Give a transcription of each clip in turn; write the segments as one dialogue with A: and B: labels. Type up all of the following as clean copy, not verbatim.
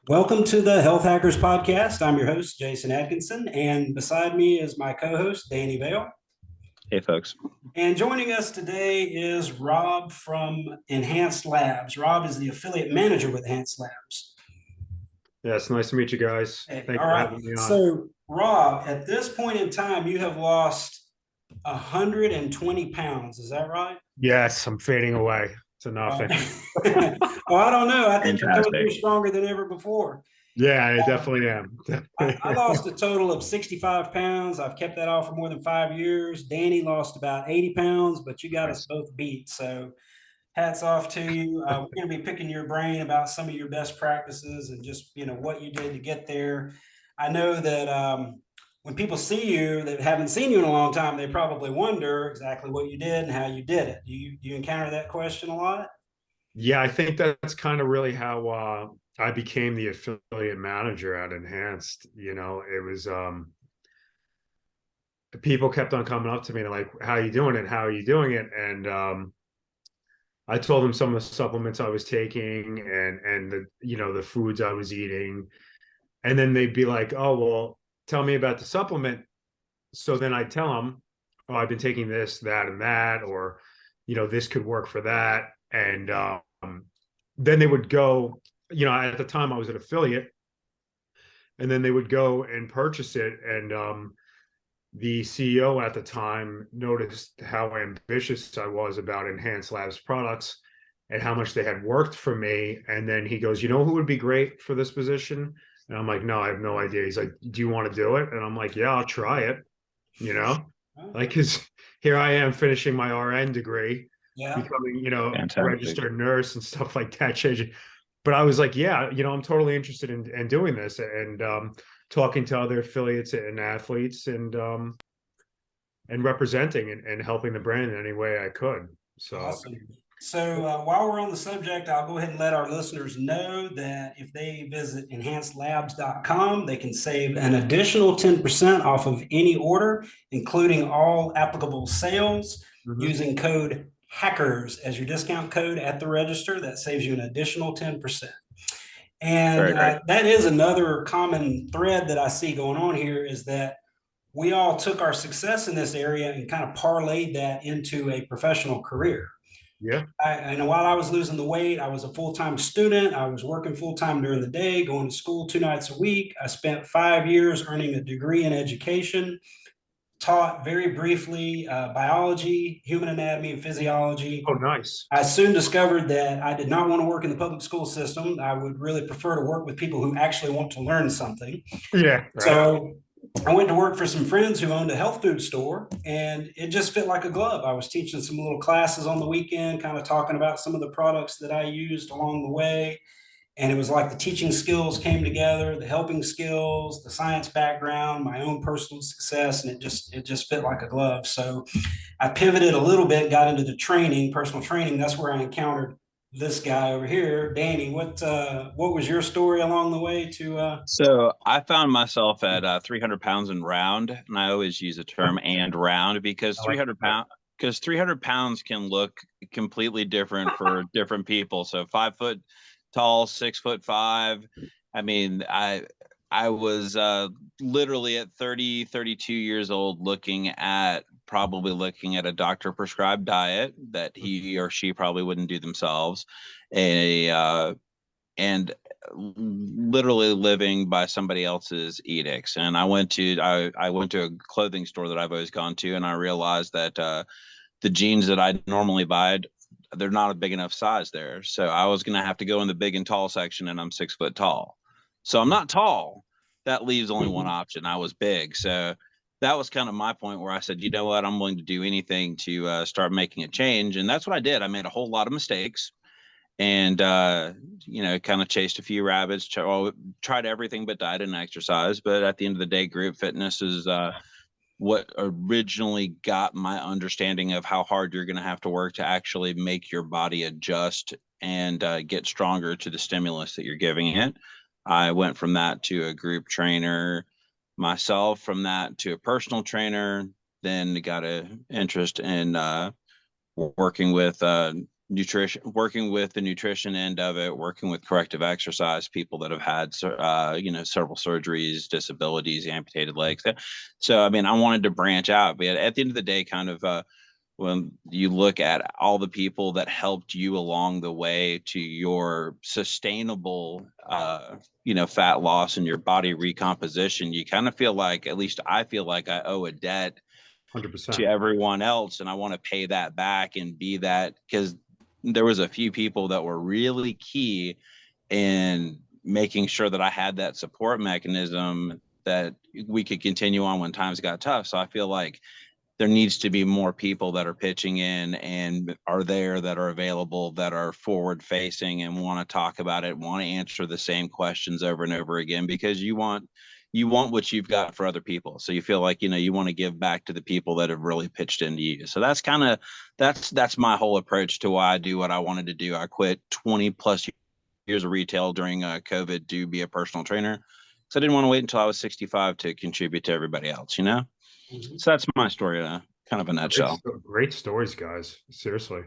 A: Welcome to the Health Hackers Podcast. I'm your host, Jason Atkinson, and beside me is my co host, Danny Vale.
B: Hey, folks.
A: And joining us today is Rob from Enhanced Labs. Rob is the affiliate manager with Enhanced Labs.
C: Yeah, it's nice to meet you guys.
A: Hey,
C: Thanks
A: all
C: for
A: right.
C: having me on.
A: So, Rob, at this point in time, you have lost 120 pounds. Is that right?
C: Yes, I'm fading away to nothing.
A: Well, I don't know. I think you're coming
B: Fantastic.
A: through stronger than ever before.
C: Yeah, I definitely am.
A: I lost a total of 65 pounds. I've kept that off for more than 5 years. Danny lost about 80 pounds, but you got us both beat. So hats off to you. We're going to be picking your brain about some of your best practices and just, what you did to get there. I know that when people see you that haven't seen you in a long time, they probably wonder exactly what you did and how you did it. Do you encounter that question a lot?
C: Yeah, I think that's kind of really how I became the affiliate manager at Enhanced. It was people kept on coming up to me and like, "How are you doing it? How are you doing it?" And I told them some of the supplements I was taking and the foods I was eating, and then they'd be like, "Oh, well, tell me about the supplement." So then I tell them, "Oh, I've been taking this, that, and that, or this could work for that." And then they would go. At the time I was an affiliate, and then they would go and purchase it. And the CEO at the time noticed how ambitious I was about Enhanced Labs products and how much they had worked for me. And then he goes, "You know who would be great for this position?" And I'm like, "No, I have no idea." He's like, "Do you want to do it?" And I'm like, "Yeah, I'll try it." you know like, because here I am finishing my RN degree,
A: Yeah.
C: becoming a
B: Fantastic.
C: registered nurse and stuff like that, changing. But I was like, yeah, I'm totally interested in doing this, and talking to other affiliates and athletes, and representing and helping the brand in any way I could. So
A: Awesome. So while we're on the subject, I'll go ahead and let our listeners know that if they visit enhancedlabs.com, they can save an additional 10% off of any order, including all applicable sales, using code HACKERS as your discount code at the register. That saves you an additional 10%. And that is another common thread that I see going on here, is that we all took our success in this area and kind of parlayed that into a professional career.
C: yeah.
A: And while I was losing the weight, I was a full-time student. I was working full-time during the day, going to school 2 nights a week. I spent 5 years earning a degree in education, taught very briefly biology, human anatomy, and physiology.
C: Oh, nice.
A: I soon discovered that I did not want to work in the public school system. I would really prefer to work with people who actually want to learn something.
C: Yeah, right.
A: So I went to work for some friends who owned a health food store, and it just fit like a glove. I was teaching some little classes on the weekend, kind of talking about some of the products that I used along the way. And it was like the teaching skills came together, the helping skills, the science background, my own personal success, and it just fit like a glove. So I pivoted a little bit, got into the training, personal training. That's where I encountered this guy over here, Danny. What was your story along the way to?
B: So I found myself at 300 pounds and round, and I always use the term "and round" because 300 pounds can look completely different for different people. So 5 foot tall, 6'5". I mean, I was literally at 32 years old probably looking at a doctor prescribed diet that he or she probably wouldn't do themselves, and literally living by somebody else's edicts. And I went to a clothing store that I've always gone to, and I realized that the jeans that I normally buy, they're not a big enough size there. So I was going to have to go in the big and tall section, and I'm 6 foot tall. So I'm not tall. That leaves only one option. I was big. So that was kind of my point where I said, you know what, I'm willing to do anything to start making a change. And that's what I did. I made a whole lot of mistakes, and kind of chased a few rabbits, tried everything but diet and exercise. But at the end of the day, group fitness is what originally got my understanding of how hard you're going to have to work to actually make your body adjust and get stronger to the stimulus that you're giving it. I went from that to a group trainer myself, from that to a personal trainer, then got an interest in working with nutrition, working with the nutrition end of it, working with corrective exercise, people that have had, several surgeries, disabilities, amputated legs. So, I mean, I wanted to branch out, but at the end of the day, kind of, when you look at all the people that helped you along the way to your sustainable, fat loss and your body recomposition, you kind of feel like, at least I feel like I owe a debt
C: 100%.
B: to everyone else, and I want to pay that back and be that, because there was a few people that were really key in making sure that I had that support mechanism that we could continue on when times got tough. So I feel like there needs to be more people that are pitching in and are there, that are available, that are forward facing and want to talk about it, want to answer the same questions over and over again, because you want what you've got for other people. So you feel like, you want to give back to the people that have really pitched into you. So that's kind of, that's my whole approach to why I do what I wanted to do. I quit 20 plus years of retail during COVID to be a personal trainer. So I didn't want to wait until I was 65 to contribute to everybody else,
A: Mhm.
B: So that's my story, kind of a nutshell.
C: Great stories, guys. Seriously,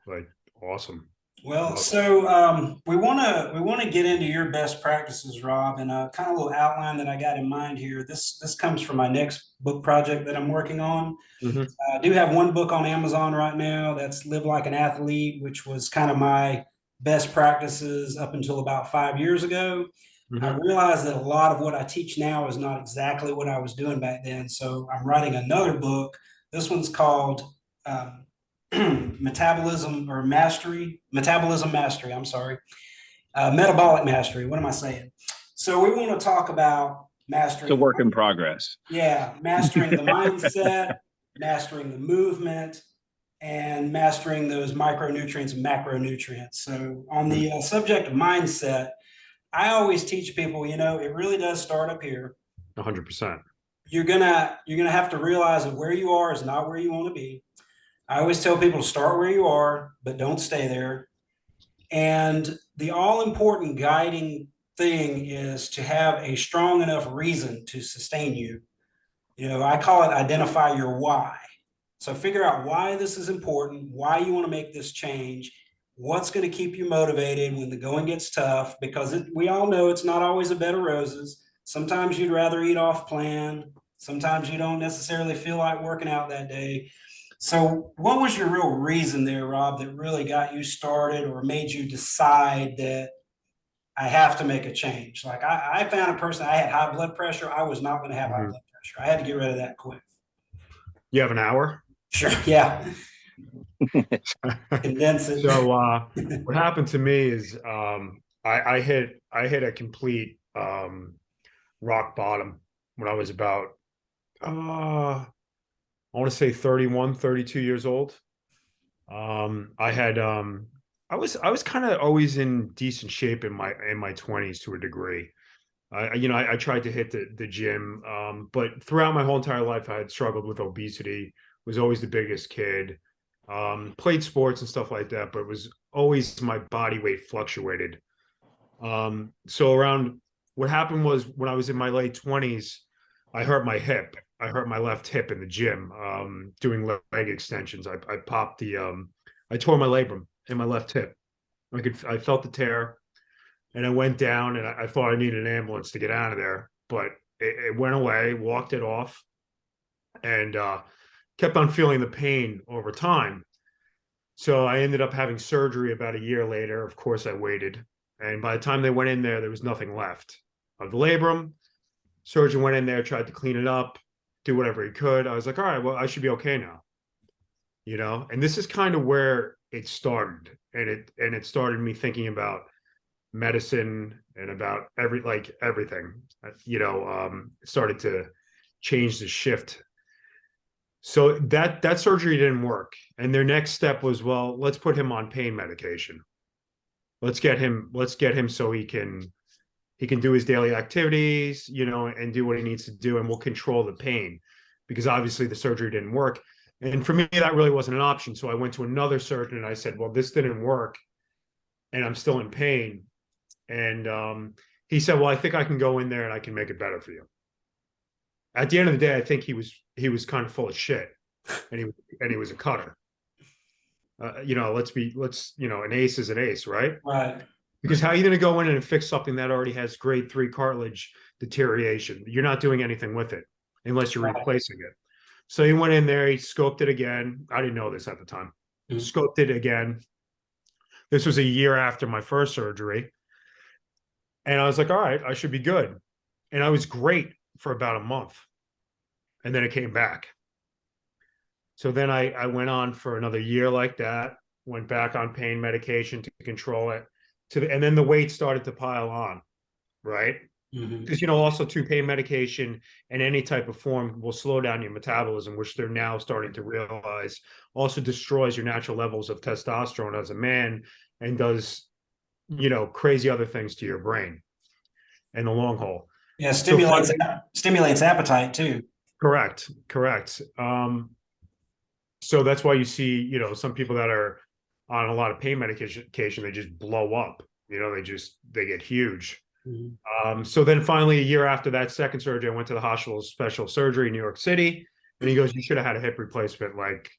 C: like awesome.
A: Well,
C: Love it.
A: so we want to get into your best practices, Rob, and kind of a little outline that I got in mind here. This comes from my next book project that I'm working on.
C: Mhm.
A: I do have one book on Amazon right now that's Live Like an Athlete, which was kind of my best practices up until about 5 years ago. I
C: Mhm.
A: realized that a lot of what I teach now is not exactly what I was doing back then. So I'm writing another book. This one's called um, Metabolism Mastery. I'm sorry. Metabolic Mastery. What am I saying? So we want to talk about
B: It's a
A: mastering,
B: work in progress.
A: yeah, mastering the mindset, mastering the movement, and mastering those micronutrients and macronutrients. So on the subject of mindset, I always teach people, it really does start up here.
C: 100%.
A: You're gonna have to realize that where you are is not where you want to be. I always tell people to start where you are, but don't stay there. And the all important guiding thing is to have a strong enough reason to sustain you. I call it identify your why. So figure out why this is important, why you want to make this change, what's going to keep you motivated when the going gets tough, because we all know it's not always a bed of roses. Sometimes you'd rather eat off plan. Sometimes you don't necessarily feel like working out that day. So what was your real reason there, Rob, that really got you started or made you decide that I have to make a change? Like I found a person, I had high blood pressure. I was not going to have high
C: Mhm.
A: blood pressure. I had to get rid of that quick.
C: You have an hour?
A: Sure. Yeah. Condense it.
C: So what happened to me is I hit a complete rock bottom when I was about I want to say 31, 32 years old. I had I was kind of always in decent shape in my 20s to a degree. I tried to hit the gym, but throughout my whole entire life, I had struggled with obesity. Was always the biggest kid. Played sports and stuff like that, but it was always my body weight fluctuated. So around what happened was when I was in my late 20s, I hurt my hip. I hurt my left hip in the gym doing leg extensions. I popped I tore my labrum in my left hip. I felt the tear, and I went down, and I thought I needed an ambulance to get out of there, but it went away, walked it off, and kept on feeling the pain over time. So I ended up having surgery about a year later. Of course, I waited, and by the time they went in there was nothing left of the labrum. Surgeon went in there, tried to clean it up, do whatever he could. I was like, all right, well, I should be okay now, And this is kind of where it started, and it started me thinking about medicine and about everything. Started to change the shift. So that surgery didn't work, and their next step was, well, let's put him on pain medication. Let's get him so he can do his daily activities, and do what he needs to do, and we'll control the pain, because obviously the surgery didn't work. And for me, that really wasn't an option. So I went to another surgeon and I said, well, this didn't work and I'm still in pain. And he said, well, I think I can go in there and I can make it better for you. At the end of the day, I think he was kind of full of shit, and he was a cutter. an ace is an ace, right?
A: Right.
C: Because how are you going to go in and fix something that already has grade 3 cartilage deterioration? You're not doing anything with it unless you're
A: Right.
C: replacing it. So he went in there, he scoped it again. I didn't know this at the time. Scoped it again. This was a year after my first surgery. And I was like, all right, I should be good. And I was great for about a month. And then it came back. So then I went on for another year like that, went back on pain medication to control it. And then the weight started to pile on, right? Because, also too, pain medication in any type of form will slow down your metabolism, which they're now starting to realize also destroys your natural levels of testosterone as a man and does, crazy other things to your brain in the long haul.
A: Yeah, stimulates appetite too.
C: Correct. So that's why you see, some people that are on a lot of pain medication, they just blow up, they get huge. So then finally, a year after that second surgery, I went to the hospital special surgery in New York City. And he goes, you should have had a hip replacement like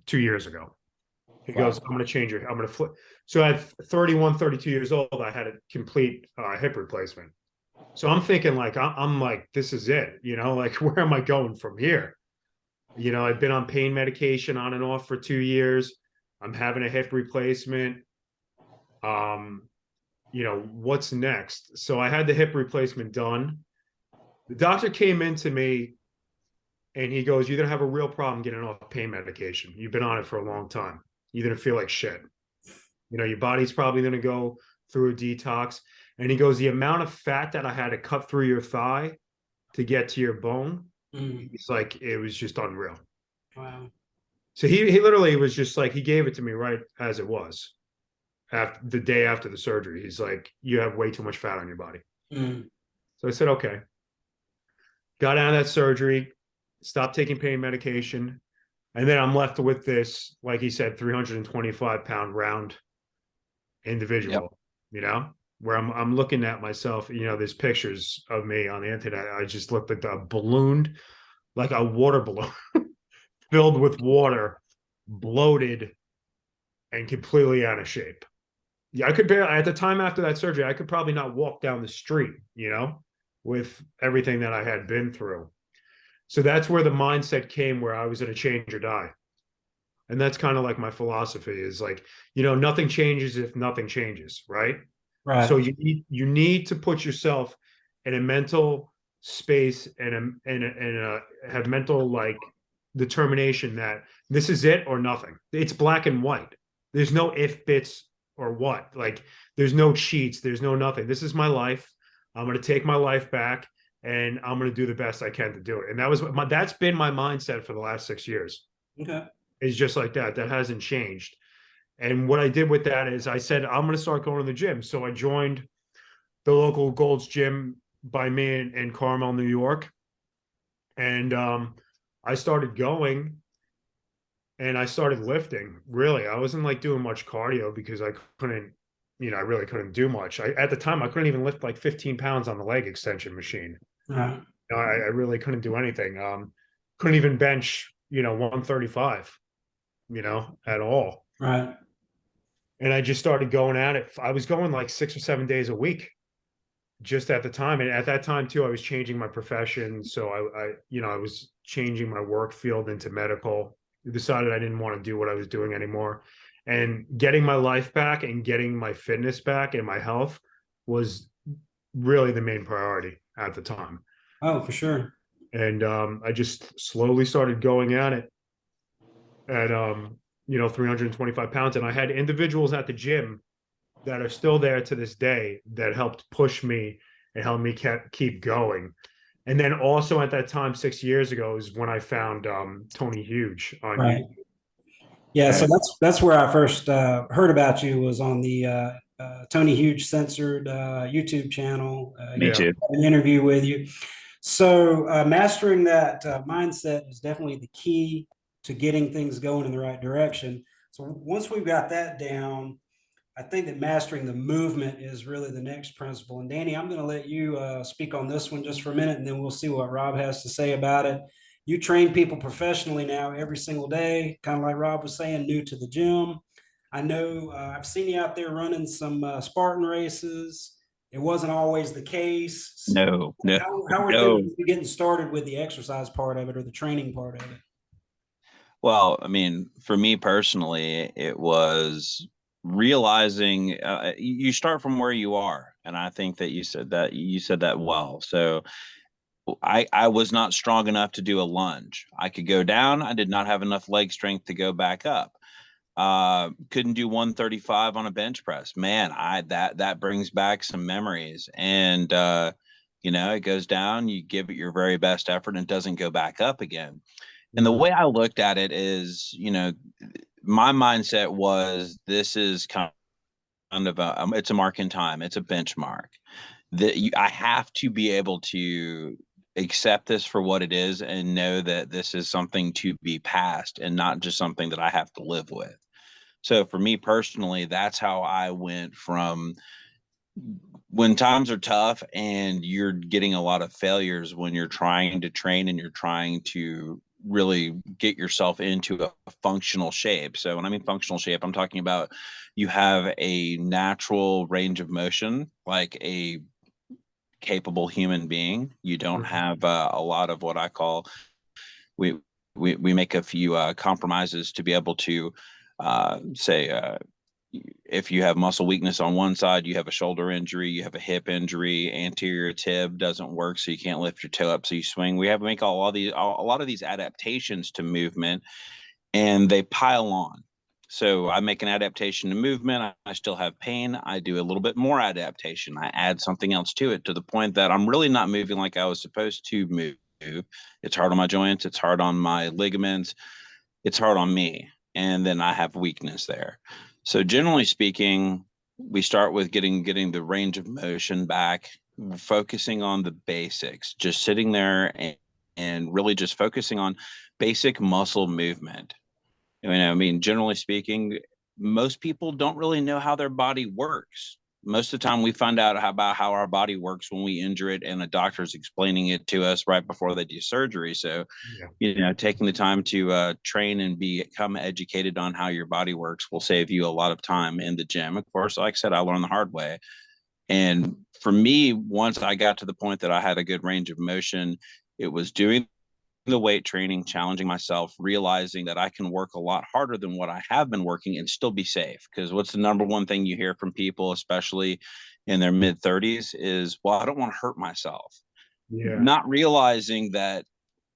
C: 2 years ago. He goes, I'm going to change I'm going to flip. So at 31, 32 years old, I had a complete hip replacement. So I'm thinking like, I'm like, this is it, like, where am I going from here? I've been on pain medication on and off for 2 years. I'm having a hip replacement. What's next? So I had the hip replacement done. The doctor came into me and he goes, you're going to have a real problem getting off pain medication. You've been on it for a long time. You're going to feel like shit. Your body's probably going to go through a detox. And he goes, the amount of fat that I had to cut through your thigh to get to your bone, it's like, it was just unreal.
A: Wow.
C: So he literally was just like, he gave it to me right as it was. After the day after the surgery, he's like, you have way too much fat on your body. So I said, okay. Got out of that surgery, stopped taking pain medication. And then I'm left with this, like he said, 325-pound round individual, where I'm looking at myself, there's pictures of me on the internet. I just looked like a ballooned, like a water balloon filled with water, bloated and completely out of shape. Yeah, I could barely, at the time after that surgery, I could probably not walk down the street, with everything that I had been through. So that's where the mindset came, where I was going to change or die. And that's kind of like my philosophy is like, nothing changes if nothing changes, right?
A: Right.
C: So you need to put yourself in a mental space and have mental like determination that this is it or nothing. It's black and white. There's no if, bits, or what. Like, there's no cheats. There's no nothing. This is my life. I'm going to take my life back and I'm going to do the best I can to do it. And that's been my mindset for the last 6 years.
A: Okay.
C: It's just like that. That hasn't changed. And what I did with that is I said, I'm going to start going to the gym. So I joined the local Gold's Gym by me in Carmel, New York. And I started going and I started lifting. Really, I wasn't like doing much cardio because I couldn't, I really couldn't do much. At the time, I couldn't even lift like 15 pounds on the leg extension machine.
A: Right.
C: I really couldn't do anything. Couldn't even bench, 135, at all.
A: Right.
C: And I just started going at it. I was going like 6 or 7 days a week just at the time. And at that time too, I was changing my profession. So I was changing my work field into medical. I decided I didn't want to do what I was doing anymore. And getting my life back and getting my fitness back and my health was really the main priority at the time.
A: Oh, for sure.
C: And I just slowly started going at it at 325 pounds. And I had individuals at the gym that are still there to this day that helped push me and helped me keep going. And then also at that time, 6 years ago, is when I found Tony Huge on
A: Right.
C: YouTube.
A: Yeah, so that's where I first heard about you, was on the Tony Huge Censored YouTube channel.
B: Me too.
A: An interview with you. So mastering that mindset is definitely the key to getting things going in the right direction. So once we've got that down, I think that mastering the movement is really the next principle. And Danny, I'm going to let you speak on this one just for a minute, and then we'll see what Rob has to say about it. you train people professionally now every single day, kind of like Rob was saying, new to the gym. I know I've seen you out there running some Spartan races. It wasn't always the case.
B: No, no,
A: How are
B: no.
A: things getting started with the exercise part of it or the training part of it?
B: Well, I mean, for me personally, it was realizing you start from where you are, and I think that you said that well. So I was not strong enough to do a lunge. I could go down. I did not have enough leg strength to go back up. Couldn't do 135 on a bench press. Man, that brings back some memories. And you know, it goes down, you give it your very best effort, and it doesn't go back up again. And the way I looked at it is, you know, my mindset was this is kind of it's a mark in time, it's a benchmark that I have to be able to accept this for what it is and know that this is something to be passed and not just something that I have to live with. So for me personally, that's how I went from when times are tough and you're getting a lot of failures when you're trying to train and you're trying to really get yourself into a functional shape. So when I mean functional shape, I'm talking about you have a natural range of motion like a capable human being. You don't have a lot of what I call we we make a few compromises to be able to say if you have muscle weakness on one side, you have a shoulder injury, you have a hip injury, anterior tib doesn't work, so you can't lift your toe up, so you swing. We have to make a lot of these adaptations to movement, and they pile on. So I make an adaptation to movement. I still have pain. I do a little bit more adaptation. I add something else to it to the point that I'm really not moving like I was supposed to move. It's hard on my joints. It's hard on my ligaments. It's hard on me. And then I have weakness there. So generally speaking, we start with getting the range of motion back, focusing on the basics, just sitting there and really just focusing on basic muscle movement. I mean, generally speaking, most people don't really know how their body works. Most of the time, we find out about how our body works when we injure it, and the doctor's explaining it to us right before they do surgery. So,
C: Yeah.
B: you know, taking the time to train and become educated on how your body works will save you a lot of time in the gym. Of course, like I said, I learned the hard way. And for me, once I got to the point that I had a good range of motion, it was doing the weight training, challenging myself, realizing that I can work a lot harder than what I have been working and still be safe. Because what's the number one thing you hear from people, especially in their mid 30s, is, well, I don't want to hurt myself.
C: Yeah.
B: Not realizing that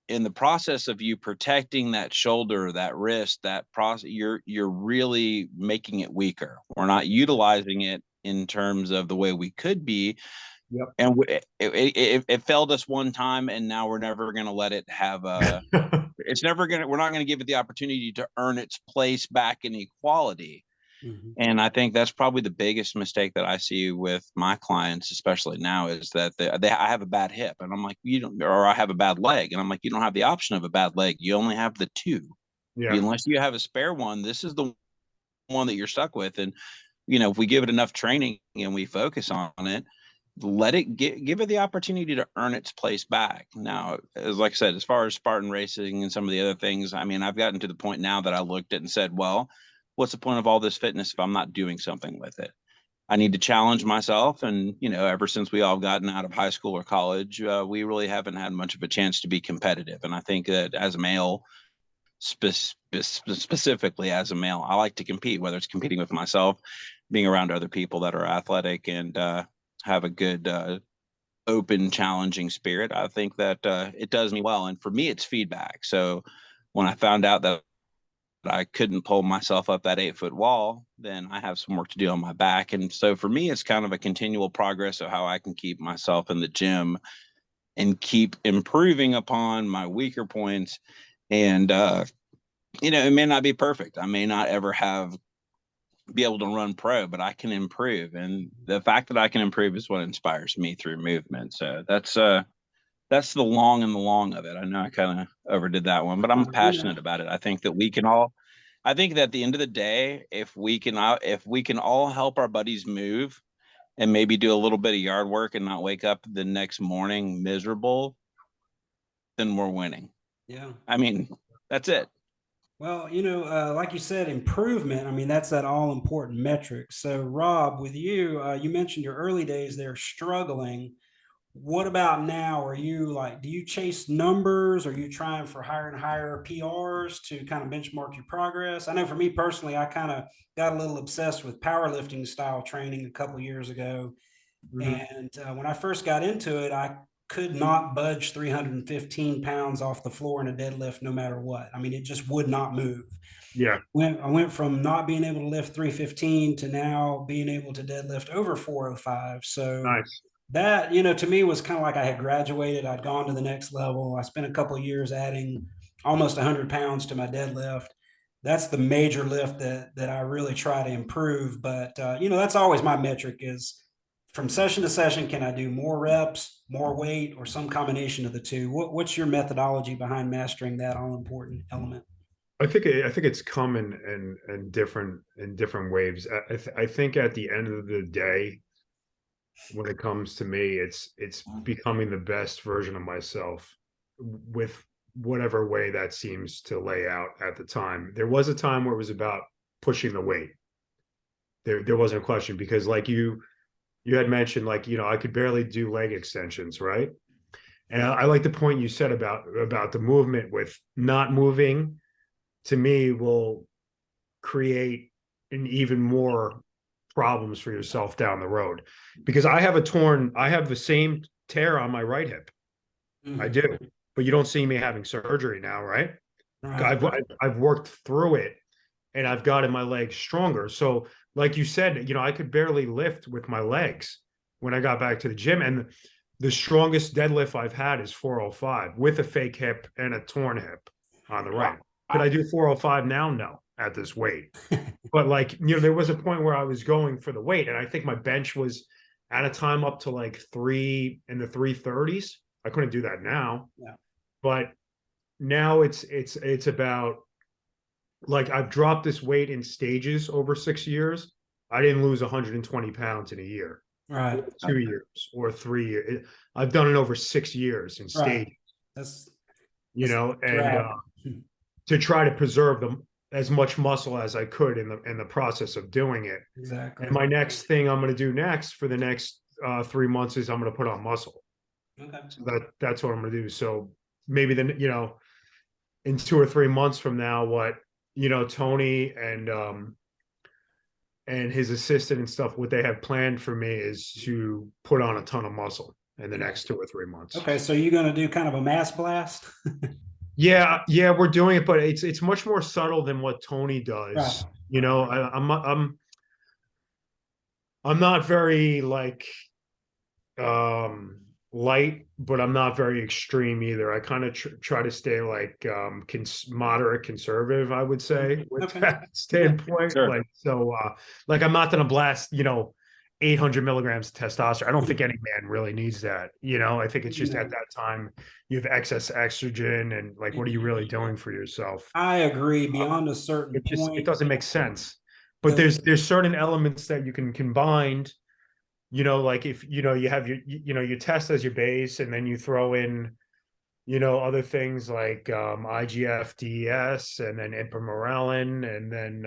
B: in the process of you protecting that shoulder, that wrist, that process, you're really making it weaker. We're not utilizing it in terms of the way we could be.
C: Yep.
B: And it failed us one time, and now we're never going to let it have a. We're not going to give it the opportunity to earn its place back in equality.
A: Mhm.
B: And I think that's probably the biggest mistake that I see with my clients, especially now, is that I have a bad hip, and I'm like, you don't, or I have a bad leg, and I'm like, you don't have the option of a bad leg. You only have the two.
C: Yeah.
B: Unless you have a spare one, this is the one that you're stuck with. And you know, if we give it enough training and we focus on it, let it give it the opportunity to earn its place back. Now, as like I said, as far as Spartan racing and some of the other things, I mean, I've gotten to the point now that I looked at and said, well, what's the point of all this fitness if I'm not doing something with it? I need to challenge myself. And, you know, ever since we all gotten out of high school or college, we really haven't had much of a chance to be competitive. And I think that as a male, specifically as a male, I like to compete, whether it's competing with myself, being around other people that are athletic and have a good open challenging spirit. I think that it does me well, and for me it's feedback. So when I found out that I couldn't pull myself up that 8-foot wall, then I have some work to do on my back. And so for me, it's kind of a continual progress of how I can keep myself in the gym and keep improving upon my weaker points. And you know, it may not be perfect. I may not ever be able to run pro, but I can improve. And the fact that I can improve is what inspires me through movement. So that's the long of it. I know I kind of overdid that one, but I'm passionate about it. I think that at the end of the day, if we can all help our buddies move and maybe do a little bit of yard work and not wake up the next morning miserable, then we're winning.
A: Yeah.
B: I mean, that's it.
A: Well, like you said, improvement. I mean, that's that all important metric. So, Rob, with you, you mentioned your early days there struggling. What about now? Are you like, do you chase numbers? Are you trying for higher and higher PRs to kind of benchmark your progress? I know for me personally, I kind of got a little obsessed with powerlifting style training a couple years ago.
C: Mhm.
A: And when I first got into it, I could not budge 315 pounds off the floor in a deadlift no matter what. I mean, it just would not move.
C: Yeah,
A: I went from not being able to lift 315 to now being able to deadlift over 405. So
C: nice.
A: that, to me was kind of like I had graduated. I'd gone to the next level. I spent a couple of years adding almost 100 pounds to my deadlift. That's the major lift that I really try to improve. But that's always my metric is from session to session, can I do more reps, more weight, or some combination of the two? What's your methodology behind mastering that all important element?
C: I think it's come in different waves. I think at the end of the day, when it comes to me, it's becoming the best version of myself with whatever way that seems to lay out at the time. There was a time where it was about pushing the weight. There wasn't a question because like you had mentioned, like, I could barely do leg extensions, right? And I like the point you said about the movement with not moving to me will create an even more problems for yourself down the road because I have the same tear on my right hip. I
A: Mhm.
C: do, but you don't see me having surgery now, right?
A: Right.
C: I've worked through it and I've gotten my legs stronger. So, like you said, I could barely lift with my legs when I got back to the gym. And the strongest deadlift I've had is 405 with a fake hip and a torn hip on the right. Could I do 405 now? No, at this weight. But like, there was a point where I was going for the weight, and I think my bench was at a time up to like three in the 330s. I couldn't do that now.
A: Yeah.
C: But now it's about like I've dropped this weight in stages over 6 years. I didn't lose 120 pounds in a year,
A: Right.
C: 2 years, or 3 years. I've done it over 6 years in
A: Right.
C: stages,
A: That's
C: and
A: rapid.
C: to try to preserve them as much muscle as I could in the process of doing it.
A: Exactly.
C: And my next thing I'm going to do next for the next 3 months is I'm going to put on muscle.
A: Okay.
C: So that's what I'm going to do. So maybe then in 2 or 3 months from now, what Tony and his assistant and stuff, what they have planned for me is to put on a ton of muscle in the next 2 or 3 months.
A: Okay. So you're going to do kind of a mass blast?
C: Yeah, we're doing it, but it's much more subtle than what Tony does.
A: Right.
C: I'm not very like light, but I'm not very extreme either. I kind of try to stay like moderate conservative, I would say, with
A: Okay.
C: that standpoint.
B: Sure.
C: Like so like I'm not gonna blast 800 milligrams of testosterone. I don't think any man really needs that. I think it's just at that time you have excess estrogen, and like what are you really doing for yourself?
A: I agree. Beyond a certain
C: It
A: point,
C: doesn't make sense. But
A: the,
C: there's certain elements that you can combine, like if you have your test as your base, and then you throw in other things like IGF DES, and then ipamorelin, and then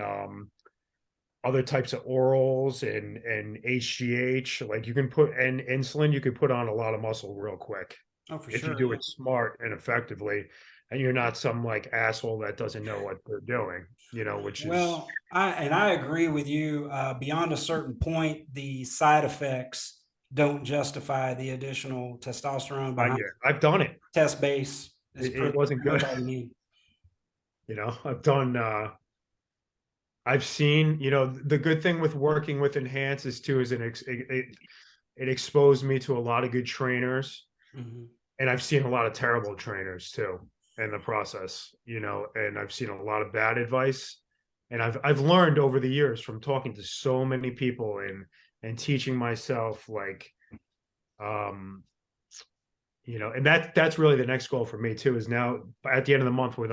C: other types of orals, and HGH. Like you can put, and insulin, you can put on a lot of muscle real quick
A: oh, for
C: if
A: sure.
C: you do
A: Yeah.
C: it smart and effectively, and you're not some like asshole that doesn't know what they're doing, which is
A: Well, I agree with you. Beyond a certain point, the side effects don't justify the additional testosterone behind
C: I've done it.
A: test base. Is
C: It wasn't good.
A: That's all you need.
C: I've done I've seen, the good thing with working with Enhance is too, is it exposed me to a lot of good trainers,
A: Mhm.
C: and I've seen a lot of terrible trainers too in the process, and I've seen a lot of bad advice. And I've learned over the years from talking to so many people and teaching myself, like, and that's really the next goal for me too, is now at the end of the month I'm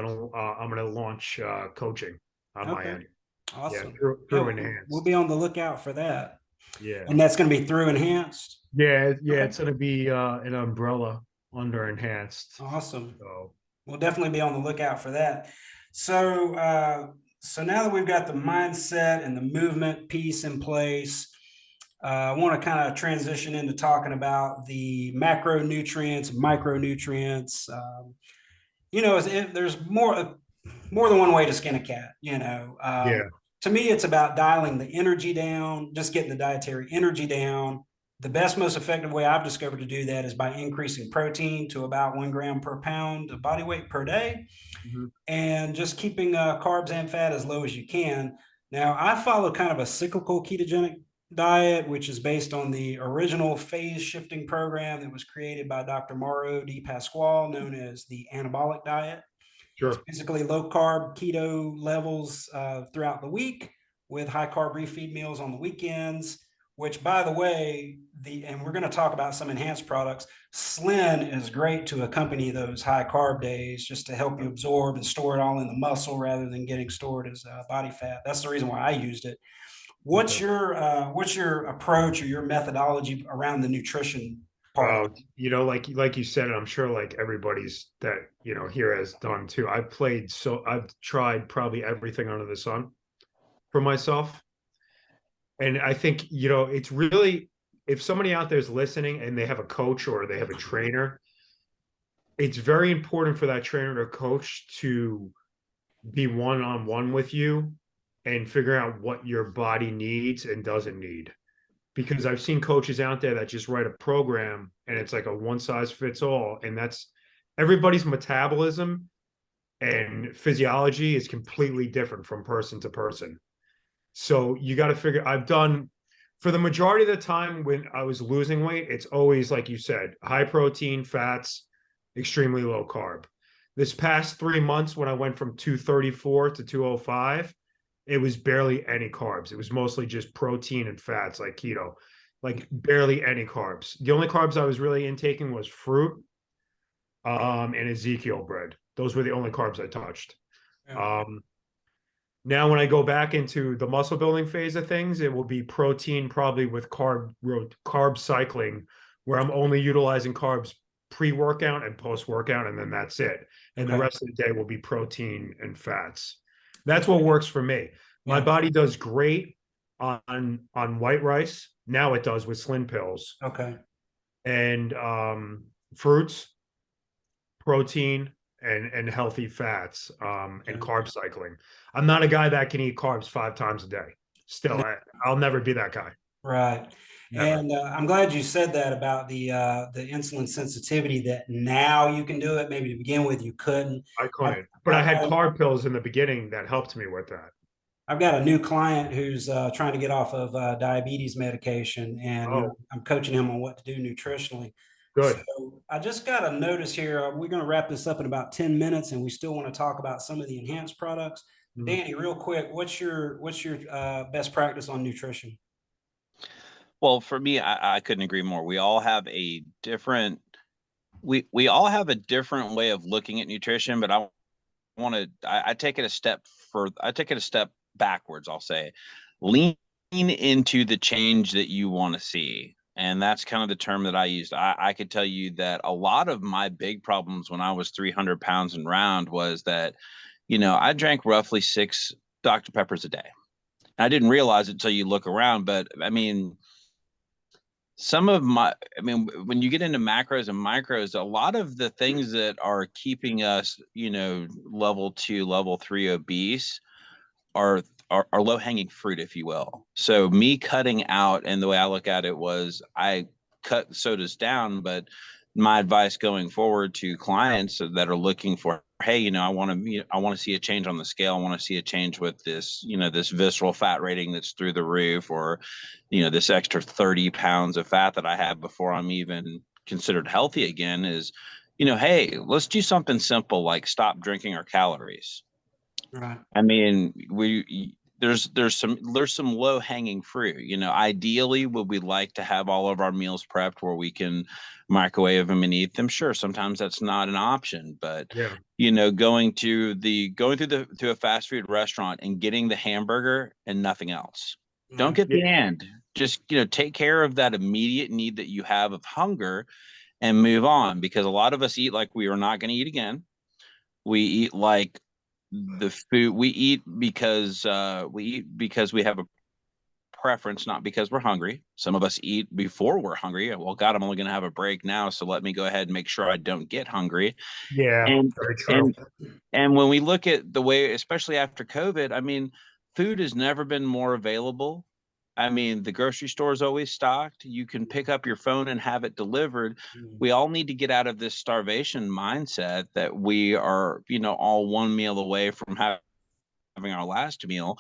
C: gonna launch coaching on my
A: Okay.
C: end. Yeah,
A: Awesome.
C: through
A: Yeah,
C: Enhance.
A: we'll be on the lookout for that.
C: Yeah.
A: And that's going to be through Enhanced.
C: Yeah,
A: Okay.
C: it's gonna be an umbrella under Enhanced.
A: Awesome.
C: So
A: We'll definitely be on the lookout for that. So, so now that we've got the mindset and the movement piece in place, I want to kind of transition into talking about the macronutrients, micronutrients. There's more than one way to skin a cat.
C: Yeah.
A: To me, it's about dialing the energy down, just getting the dietary energy down. The best, most effective way I've discovered to do that is by increasing protein to about 1 gram per pound of body weight per day,
C: Mhm.
A: and just keeping carbs and fat as low as you can. Now, I follow kind of a cyclical ketogenic diet, which is based on the original phase shifting program that was created by Dr. Mauro Di Pasquale, known as the anabolic diet. It's
C: Sure.
A: basically low carb keto levels throughout the week with high carb refeed meals on the weekends. Which, by the way, and we're going to talk about some enhanced products. Slen is great to accompany those high carb days, just to help you absorb and store it all in the muscle rather than getting stored as body fat. That's the reason why I used it. What's
C: Okay.
A: your approach or your methodology around the nutrition part of it?
C: Like you said, and I'm sure like everybody's that here has done too. I've tried probably everything under the sun for myself. And I think, it's really, if somebody out there is listening and they have a coach or they have a trainer, it's very important for that trainer or coach to be one-on-one with you and figure out what your body needs and doesn't need. Because I've seen coaches out there that just write a program and it's like a one size fits all. And that's everybody's metabolism and physiology is completely different from person to person. So you got to figure, I've done for the majority of the time when I was losing weight, it's always like you said, high protein, fats, extremely low carb. This past 3 months, when I went from 234 to 205, it was barely any carbs. It was mostly just protein and fats, like keto, like barely any carbs. The only carbs I was really intaking was fruit, and Ezekiel bread. Those were the only carbs I touched.
A: Yeah.
C: Now, when I go back into the muscle building phase of things, it will be protein, probably with carb cycling, where I'm only utilizing carbs pre-workout and post-workout, and then that's it. And the
A: Okay.
C: rest of the day will be protein and fats. That's what works for me. My
A: Yeah.
C: body does great on white rice. Now it does with Slim pills
A: Okay.
C: and fruits, protein, and healthy fats, and
A: Okay.
C: carb cycling. I'm not a guy that can eat carbs 5 times a day. Still, I'll never be that guy.
A: Right.
C: Never.
A: And I'm glad you said that about the insulin sensitivity, that now you can do it. Maybe to begin with, you couldn't.
C: I
A: I've,
C: couldn't. But I
A: I've
C: had
A: got a,
C: carb pills in the beginning that helped me with that.
A: I've got a new client who's trying to get off of diabetes medication, and
C: Oh,
A: I'm coaching him on what to do nutritionally. So
C: good.
A: I just got a notice here. We're going to wrap this up in about 10 minutes, and we still want to talk about some of the enhanced products.
C: Mhm.
A: Danny, real quick, what's your best practice on nutrition?
B: Well, for me, I couldn't agree more. We all have a different we all have a different way of looking at nutrition, but I take it a step further. I take it a step backwards, I'll say. Lean into the change that you want to see. And that's kind of the term that I used. I could tell you that a lot of my big problems when I was 300 pounds and round was that, I drank roughly 6 Dr. Peppers a day. I didn't realize it until you look around, but I mean, when you get into macros and micros, a lot of the things that are keeping us, level 2, level 3 obese are low hanging fruit, if you will. So me cutting out, and the way I look at it was I cut sodas down, but my advice going forward to clients that are looking for, hey, I want to see a change on the scale. I want to see a change with this, this visceral fat rating that's through the roof, or, this extra 30 pounds of fat that I have before I'm even considered healthy again is, hey, let's do something simple like stop drinking our calories.
A: Right.
B: I mean, there's some low hanging fruit. Ideally, would we like to have all of our meals prepped where we can microwave them and eat them? Sure, sometimes that's not an option, but
C: Yeah.
B: going through a fast food restaurant and getting the hamburger and nothing else. Don't
A: Right.
B: get
C: Yeah.
B: the end. Just take care of that immediate need that you have of hunger and move on, because a lot of us eat like we are not going to eat again. We eat like the food we eat because we have a preference, not because we're hungry. Some of us eat before we're hungry. Well, God, I'm only going to have a break now, so let me go ahead and make sure I don't get hungry.
C: Yeah,
B: And
C: very true.
B: and and when we look at the way, especially after COVID, I mean, food has never been more available. I mean, the grocery store is always stocked. You can pick up your phone and have it delivered. We all need to get out of this starvation mindset that we are, all one meal away from having our last meal,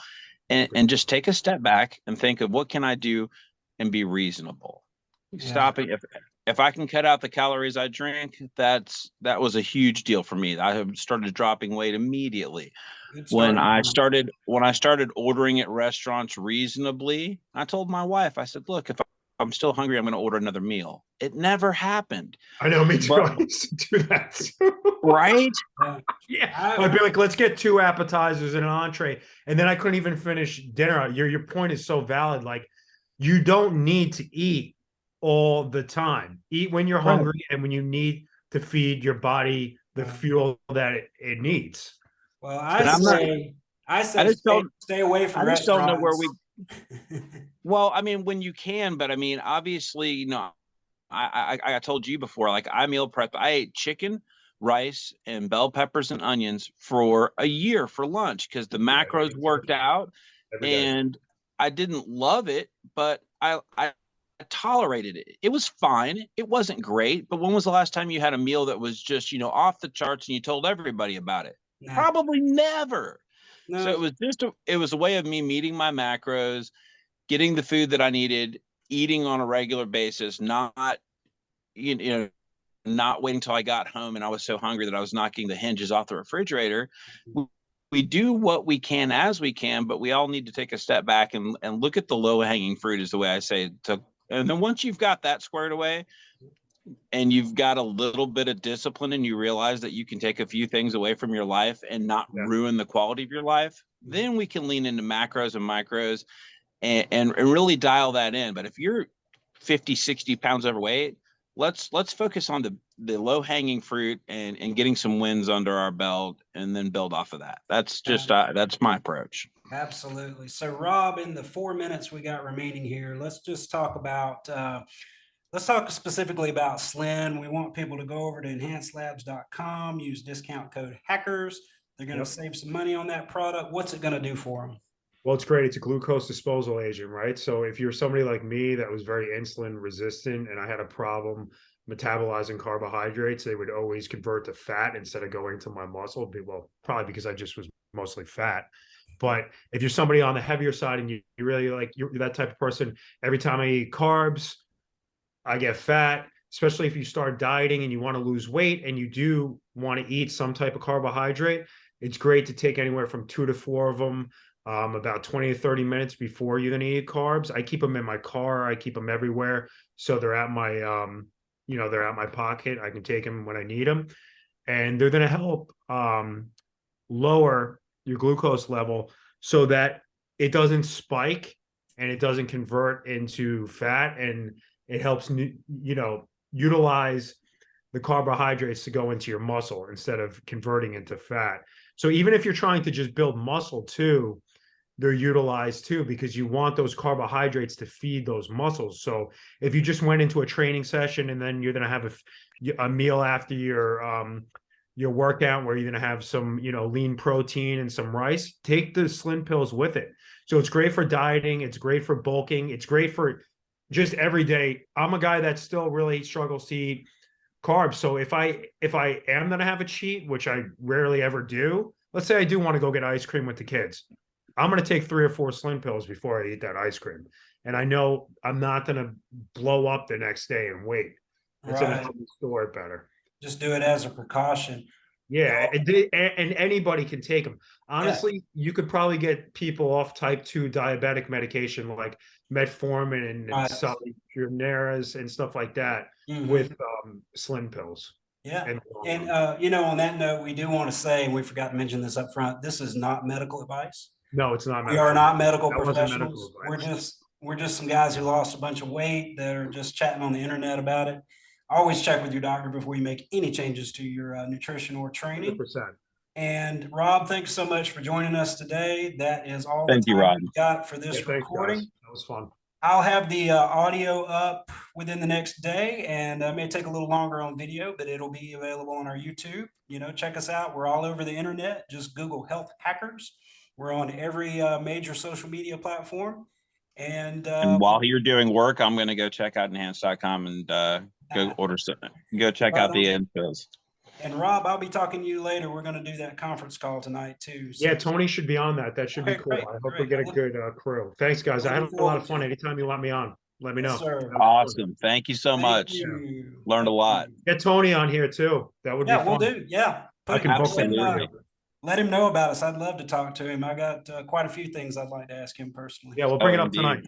B: and just take a step back and think of what can I do and be reasonable.
A: Yeah.
B: Stopping if I can cut out the calories I drink, that was a huge deal for me. I have started dropping weight immediately.
A: Good
B: When
A: starting
B: I
A: point.
B: started ordering at restaurants reasonably, I told my wife, I said, look, if I'm still hungry, I'm going to order another meal. It never happened.
C: I know, me too.
B: But
C: I used to do that too.
B: right?
A: Yeah.
C: Yeah, I'd be like, let's get 2 appetizers and an entree, and then I couldn't even finish dinner. Your point is so valid. Like, you don't need to eat all the time. Eat when you're
B: Right.
C: hungry and when you need to feed your body the
A: Right.
C: fuel that it needs.
A: Well,
B: And I'm not
A: I
B: I
A: say
B: just don't
A: stay away from
B: I just don't know where
A: restaurants.
B: well, I mean, when you can, but I mean, obviously, I told you before, like I meal prep. I ate chicken, rice, and bell peppers and onions for a year for lunch because the
C: Yeah,
B: macros worked out,
C: every day.
B: and I didn't love it, but I tolerated it. It was fine. It wasn't great, but when was the last time you had a meal that was just, off the charts and you told everybody about it?
A: Nah,
B: Probably never. So
A: no,
B: it was a way of me meeting my macros, getting the food that I needed, eating on a regular basis, not you know not waiting until I got home and I was so hungry that I was knocking the hinges off the refrigerator. We do what we can as we can, but we all need to take a step back and look at the low hanging fruit is the way I say it. And then once you've got that squared away and you've got a little bit of discipline and you realize that you can take a few things away from your life and not ruin the quality of your life, then we can lean into macros and micros and really dial that in. But if you're 50, 60 pounds overweight, let's focus on the low hanging fruit and getting some wins under our belt and then build off of that. That's just that's my approach.
A: absolutely. So, Rob, in the 4 minutes we got remaining here, let's just talk about let's talk specifically about Slen. We want people to go over to enhancedlabs.com, use discount code hackers. They're going to save some money on that product. What's it going to do for them?
C: Well, it's great. It's a glucose disposal agent, right? So if you're somebody like me that was very insulin resistant and I had a problem metabolizing carbohydrates, they would always convert to fat instead of going to my muscle. Well, probably because I just was mostly fat. But if you're somebody on the heavier side and you really like you're that type of person, every time I eat carbs, I get fat, especially if you start dieting and you want to lose weight and you do want to eat some type of carbohydrate. It's great to take anywhere from 2 to 4 of them about 20 to 30 minutes before you're going to eat carbs. I keep them in my car. I keep them everywhere. So they're at my, they're at my pocket. I can take them when I need them. And they're going to help lower your glucose level so that it doesn't spike and it doesn't convert into fat. And it helps, utilize the carbohydrates to go into your muscle instead of converting into fat. So even if you're trying to just build muscle too, they're utilized too, because you want those carbohydrates to feed those muscles. So if you just went into a training session and then you're going to have a meal after your workout where you're going to have some, lean protein and some rice, take the Slen pills with it. So it's great for dieting. It's great for bulking. It's great for just every day. I'm a guy that still really struggles to eat carbs. So if I am going to have a cheat, which I rarely ever do, let's say I do want to go get ice cream with the kids. I'm going to take 3 or 4 Slen pills before I eat that ice cream. And I know I'm not going to blow up the next day and wait. It's going to help me store it better.
A: Just do it as a precaution.
C: Yeah, and anybody can take them. Honestly, you could probably get people off type 2 diabetic medication like metformin and salvinorin and stuff like that with Slen pills.
A: Yeah. And on that note, we do want to say, and we forgot to mention this up front, this is not medical advice.
C: No, it's not.
A: We are not medical professionals. We're just some guys who lost a bunch of weight that are just chatting on the internet about it. Always check with your doctor before you make any changes to your nutrition or training.
C: 100%.
A: And Rob, thanks so much for joining us today. That is all the
B: Thank you,
A: time
B: Rod.
A: we've got for
C: Yeah,
A: this
C: thanks,
A: recording.
C: guys. That was fun.
A: I'll have the audio up within the next day, and it may take a little longer on video, but it'll be available on our YouTube. Check us out. We're all over the internet. Just Google Health Hackers. We're on every major social media platform. And
B: while you're doing work, I'm going to go check out enhance.com and go check out the infos.
A: And Rob, I'll be talking to you later. We're going to do that conference call tonight too.
C: Yeah, Tony should be on that. That should be
A: Okay,
C: cool.
A: great,
C: I hope we
A: great.
C: get a good crew. Thanks, guys. I had
A: Looking
C: a lot of
A: forward
C: fun.
A: to it.
C: Anytime you want me on, let me know.
A: Yes, sir.
B: Awesome. Thank you so
A: Thank
B: much.
A: you.
B: Learned a lot.
C: Get Tony on here too. That would be
A: Yeah, we'll
C: fun.
A: do. Yeah.
C: I can book him.
B: Absolutely.
A: Let him know about us. I'd love to talk to him. I got quite a few things I'd like to ask him personally.
C: Yeah, we'll bring it up
B: indeed.
C: tonight.